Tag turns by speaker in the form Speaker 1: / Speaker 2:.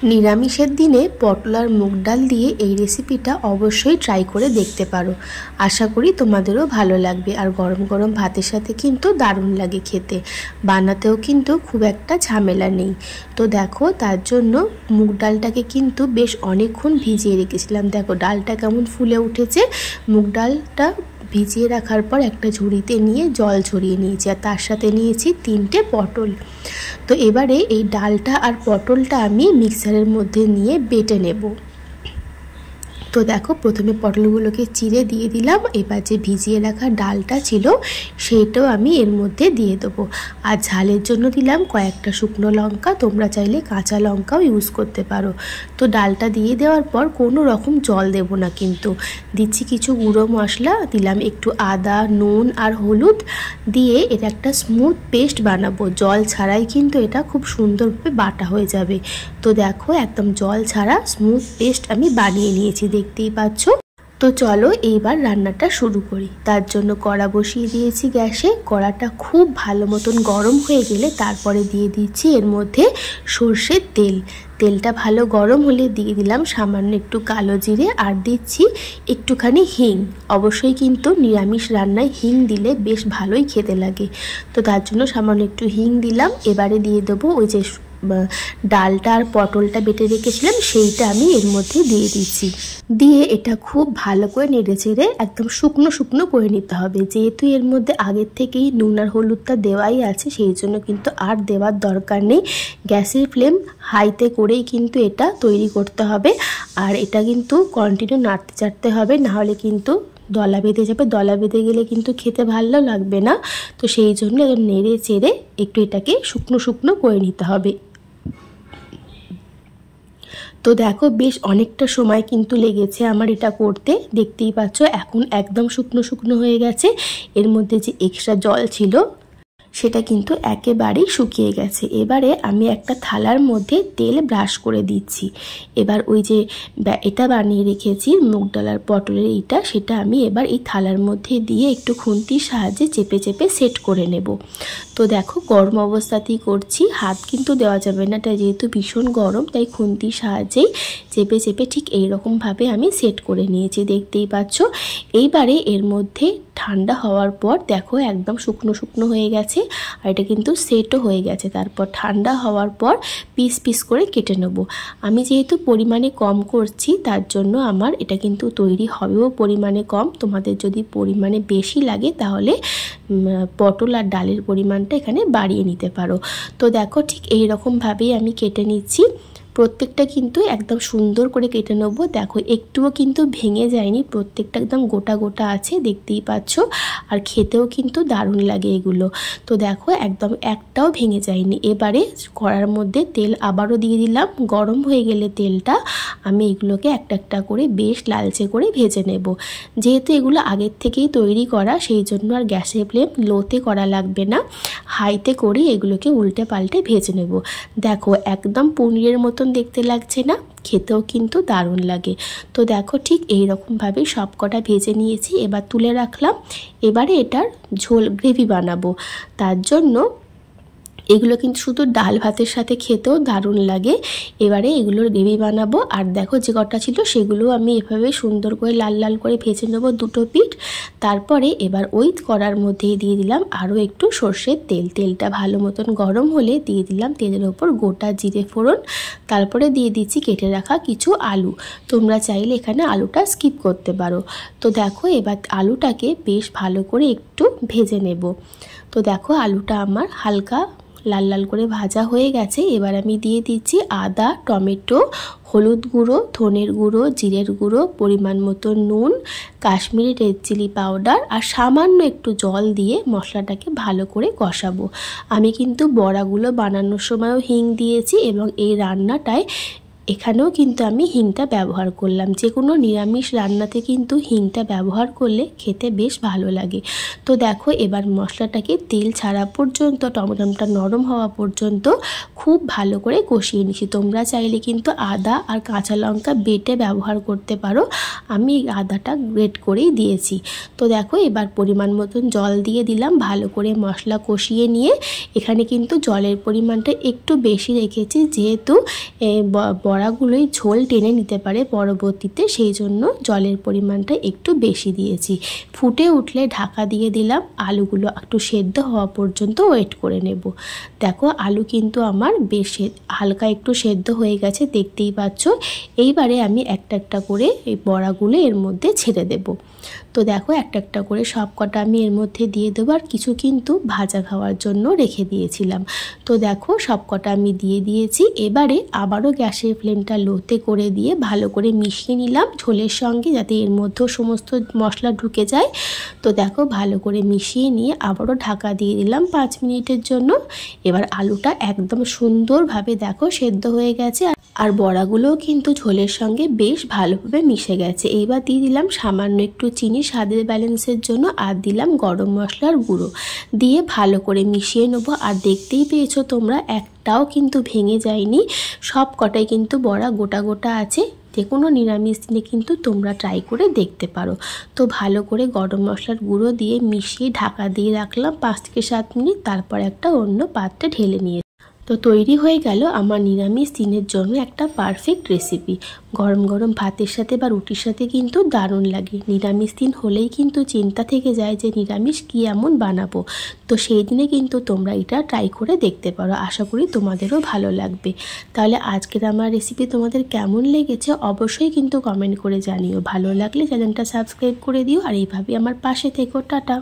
Speaker 1: নিরামিষের দিনে পটল আর মুগ ডাল দিয়ে এই রেসিপিটা অবশ্যই ট্রাই করে দেখতে পারো। আশা করি তোমাদেরও ভালো লাগবে। আর গরম গরম ভাতের সাথে কিন্তু দারুণ লাগে খেতে, বানাতেও কিন্তু খুব একটা ঝামেলা নেই। তো দেখো, তার জন্য মুগ ডালটাকে কিন্তু বেশ অনেকক্ষণ ভিজিয়ে রেখেছিলাম। দেখো ডালটা কেমন ফুলে উঠেছে। মুগ ডালটা ভিজিয়ে রাখার পর একটা ঝুড়িতে নিয়ে জল ঝরিয়ে নিয়েছি, আর তার সাথে নিয়েছি 3টে পটল। তো এবারে এই ডালটা আর পটলটা আমি মিক্সারের মধ্যে নিয়ে বেটে নেব। তো দেখো, প্রথমে পটলগুলোকে চিড়ে দিয়ে দিলাম। এবার যে ভিজিয়ে রাখা ডালটা ছিল সেটাও আমি এর মধ্যে দিয়ে দেবো। আর ঝালের জন্য দিলাম কয়েকটা শুকনো লঙ্কা, তোমরা চাইলে কাঁচা লঙ্কাও ইউজ করতে পারো। তো ডালটা দিয়ে দেওয়ার পর কোনো রকম জল দেব না, কিন্তু দিচ্ছি কিছু গুঁড়ো মশলা, দিলাম একটু আদা, নুন আর হলুদ দিয়ে এটা একটা স্মুথ পেস্ট বানাবো। জল ছাড়াই কিন্তু এটা খুব সুন্দরভাবে বাটা হয়ে যাবে। তো দেখো, একদম জল ছাড়া স্মুথ পেস্ট আমি বানিয়ে নিয়েছি, দেখতেই পাচ্ছ। তো চলো এইবার রান্নাটা শুরু করি। তার জন্য কড়া বসিয়ে দিয়েছি গ্যাসে। কড়াটা খুব ভালো মতন গরম হয়ে গেলে তারপরে দিয়ে দিচ্ছি এর মধ্যে সর্ষের তেল। তেলটা ভালো গরম হলে দিয়ে দিলাম সামান্য একটু কালো জিরে, আর দিচ্ছি একটুখানি হিং। অবশ্যই কিন্তু নিরামিষ রান্নায় হিং দিলে বেশ ভালোই খেতে লাগে। তো তার জন্য সামান্য একটু হিং দিলাম। এবারে দিয়ে দেবো ওই যে ডালটা আর পটলটা বেটে রেখেছিলাম, সেইটা আমি এর মধ্যে দিয়ে দিচ্ছি। দিয়ে এটা খুব ভালো করে নেড়ে চেড়ে একদম শুকনো শুকনো করে নিতে হবে। যেহেতু এর মধ্যে আগের থেকেই নুন আর হলুদটা দেওয়াই আছে, সেই জন্য কিন্তু আর দেওয়ার দরকার নেই। গ্যাসের ফ্লেম হাইতে করেই কিন্তু এটা তৈরি করতে হবে। আর এটা কিন্তু কন্টিনিউ নাড়তে চাড়তে হবে, নাহলে কিন্তু দলা বেঁধে যাবে। দলা বেঁধে গেলে কিন্তু খেতে ভালো লাগবে না। তো সেই জন্য নেড়ে চেড়ে একটু এটাকে শুকনো শুকনো করে নিতে হবে। তো দেখো, বেশ অনেকটা সময় কিন্তু লেগেছে আমার এটা করতে, দেখতেই পাচ্ছ। এখন একদম শুকনো শুকনো হয়ে গেছে। এর মধ্যে যে এক্সট্রা জল ছিল সেটা কিন্তু একেবারেই শুকিয়ে গেছে। এবারে আমি একটা থালার মধ্যে তেল ব্রাশ করে দিচ্ছি। এবার ওই যে এটা বানিয়ে রেখেছি মুগ ডাল আর পটলের এইটা, সেটা আমি এবার এই থালার মধ্যে দিয়ে একটু খুন্তির সাহায্যে চেপে চেপে সেট করে নেব। তো দেখো, গরম অবস্থাতেই করছি, হাত কিন্তু দেওয়া যাবে না, এটা যেহেতু ভীষণ গরম, তাই খুন্তির সাহায্যেই চেপে চেপে ঠিক এইরকমভাবে আমি সেট করে নিয়েছি, দেখতেই পাচ্ছ। এইবারে এর মধ্যে ঠান্ডা হওয়ার পর দেখো একদম শুকনো শুকনো হয়ে গেছে, আর এটা কিন্তু সেটও হয়ে গেছে। তারপর ঠান্ডা হওয়ার পর পিস পিস করে কেটে নেব। আমি যেহেতু পরিমাণে কম করছি, তার জন্য আমার এটা কিন্তু তৈরি হবেও পরিমাণে কম। তোমাদের যদি পরিমাণে বেশি লাগে তাহলে পটল আর ডালের পরিমাণটা এখানে বাড়িয়ে নিতে পারো। তো দেখো, ঠিক এই রকমভাবেই আমি কেটে নিচ্ছি। প্রত্যেকটা কিন্তু একদম সুন্দর করে কেটে নেব। দেখো, একটুও কিন্তু ভেঙে যায়নি, প্রত্যেকটা একদম গোটা গোটা আছে, দেখতেই পাচ্ছ। আর খেতেও কিন্তু দারুণ লাগে এগুলো। তো দেখো, একদম একটাও ভেঙে যায়নি। এবারে কড়ার মধ্যে তেল আবারও দিয়ে দিলাম। গরম হয়ে গেলে তেলটা আমি এগুলোকে একটা একটা করে বেশ লালচে করে ভেজে নেব। যেহেতু এগুলো আগের থেকেই তৈরি করা, সেই জন্য আর গ্যাসের ফ্লেম লোতে করা লাগবে না, হাইতে করে এগুলোকে উল্টে পাল্টে ভেজে নেব। দেখো, একদম পনিরের মতন দেখতে লাগছে না, খেতেও কিন্তু দারুণ লাগে। তো দেখো, ঠিক এই রকমভাবে সব কটা ভেজে নিয়েছি। এবার তুলে রাখলাম। এবারে এটার ঝোল গ্রেভি বানাবো। তার জন্য এগুলো কিন্তু শুধু ডাল ভাতের সাথে খেতেও দারুণ লাগে। এবারে এগুলোর গ্রেভি বানাবো। আর দেখো, যে কটা ছিল সেগুলো আমি এভাবে সুন্দর করে লাল লাল করে ভেজে নেবো দুটো পিঠ। তারপরে এবার ওই কড়ার মধ্যেই দিয়ে দিলাম আরও একটু সর্ষের তেল। তেলটা ভালো মতন গরম হলে দিয়ে দিলাম তেলের ওপর গোটা জিরে ফোড়ন। তারপরে দিয়ে দিচ্ছি কেটে রাখা কিছু আলু। তোমরা চাইলে এখানে আলুটা স্কিপ করতে পারো। তো দেখো, এবার আলুটাকে বেশ ভালো করে একটু ভেজে নেব। তো দেখো, আলুটা আমার হালকা লাল লাল করে ভাজা হয়ে গেছে। এবার আমি দিয়ে দিচ্ছি আদা, টমেটো, হলুদ গুঁড়ো, ধনের গুঁড়ো, জিরের গুঁড়ো, পরিমাণ মতো নুন, কাশ্মীরি রেড চিলি পাউডার, আর সামান্য একটু জল দিয়ে মশলাটাকে ভালো করে কষাবো। আমি কিন্তু বড়াগুলো বানানোর সময়ও হিং দিয়েছি, এবং এই রান্নাটায় এখানেও কিন্তু আমি হিংটা ব্যবহার করলাম। যে কোনো নিরামিষ রান্নাতে কিন্তু হিংটা ব্যবহার করলে খেতে বেশ ভালো লাগে। তো দেখো এবার মশলাটাকে তেল ছাড়া পর্যন্ত, টমেটোটা নরম হওয়া পর্যন্ত খুব ভালো করে কষিয়ে নিচ্ছি। তোমরা চাইলে কিন্তু আদা আর কাঁচা লঙ্কা বেটে ব্যবহার করতে পারো, আমি আদাটা গ্রেট করেই দিয়েছি। তো দেখো এবার পরিমাণ মতন জল দিয়ে দিলাম, ভালো করে মশলা কষিয়ে নিয়ে এখানে কিন্তু জলের পরিমাণটা একটু বেশি রেখেছি, যেহেতু বড়াগুলোই ঝোল টেনে নিতে পারে পরবর্তীতে, সেই জন্য জলের পরিমাণটা একটু বেশি দিয়েছি। ফুটে উঠলে ঢাকা দিয়ে দিলাম, আলুগুলো একটু সেদ্ধ হওয়া পর্যন্ত ওয়েট করে নেব। দেখো আলু কিন্তু আমার বেশ হালকা একটু সেদ্ধ হয়ে গেছে, দেখতেই পাচ্ছ। এইবারে আমি একটা একটা করে এই বড়াগুলো এর মধ্যে ছেড়ে দেব। তো দেখো একটা একটা করে সব কটা আমি এর মধ্যে দিয়ে দেবো, আর কিছু কিন্তু ভাজা খাওয়ার জন্য রেখে দিয়েছিলাম। তো দেখো সব কটা আমি দিয়ে দিয়েছি। এবারে আবারও গ্যাসের ফ্লেমটা লোতে করে দিয়ে ভালো করে মিশিয়ে নিলাম ঝোলের সঙ্গে, যাতে এর মধ্যেও সমস্ত মশলা ঢুকে যায়। তো দেখো ভালো করে মিশিয়ে নিয়ে আবারও ঢাকা দিয়ে দিলাম 5 মিনিটের জন্য। এবার আলুটা একদম সুন্দরভাবে দেখো সেদ্ধ হয়ে গেছে, আর বড়াগুলোও কিন্তু ঝোলের সঙ্গে বেশ ভালোভাবে মিশে গেছে। এইবার দিয়ে দিলাম সামান্য একটু চিনি স্বাদের ব্যালেন্সের জন্য, আর দিলাম গরম মশলার গুঁড়ো দিয়ে ভালো করে মিশিয়ে নেবো। আর দেখতেই পেয়েছো তোমরা, একটাও কিন্তু ভেঙে যায়নি, সব কটাই কিন্তু বড়া গোটা গোটা আছে। যে কোনো নিরামিষ দিনে কিন্তু তোমরা ট্রাই করে দেখতে পারো। তো ভালো করে গরম মশলার গুঁড়ো দিয়ে মিশিয়ে ঢাকা দিয়ে রাখলাম 5 থেকে 7 মিনিট, তারপর একটা অন্য পাত্রে ঢেলে নিয়ে। তো তৈরি হয়ে গেল আমার নিরামিষ দিনের জন্য একটা পারফেক্ট রেসিপি। গরম গরম ভাতের সাথে বা রুটির সাথে কিন্তু দারুণ লাগে। নিরামিষ দিন হলেই কিন্তু চিন্তা থেকে যায় যে নিরামিষ কী এমন বানাবো। তো সেই দিনে কিন্তু তোমরা এটা ট্রাই করে দেখতে পারো, আশা করি তোমাদেরও ভালো লাগবে। তাহলে আজকের আমার রেসিপি তোমাদের কেমন লেগেছে অবশ্যই কিন্তু কমেন্ট করে জানিও। ভালো লাগলে চ্যানেলটা সাবস্ক্রাইব করে দিও, আর এইভাবে আমার পাশে থেকো। টাটা।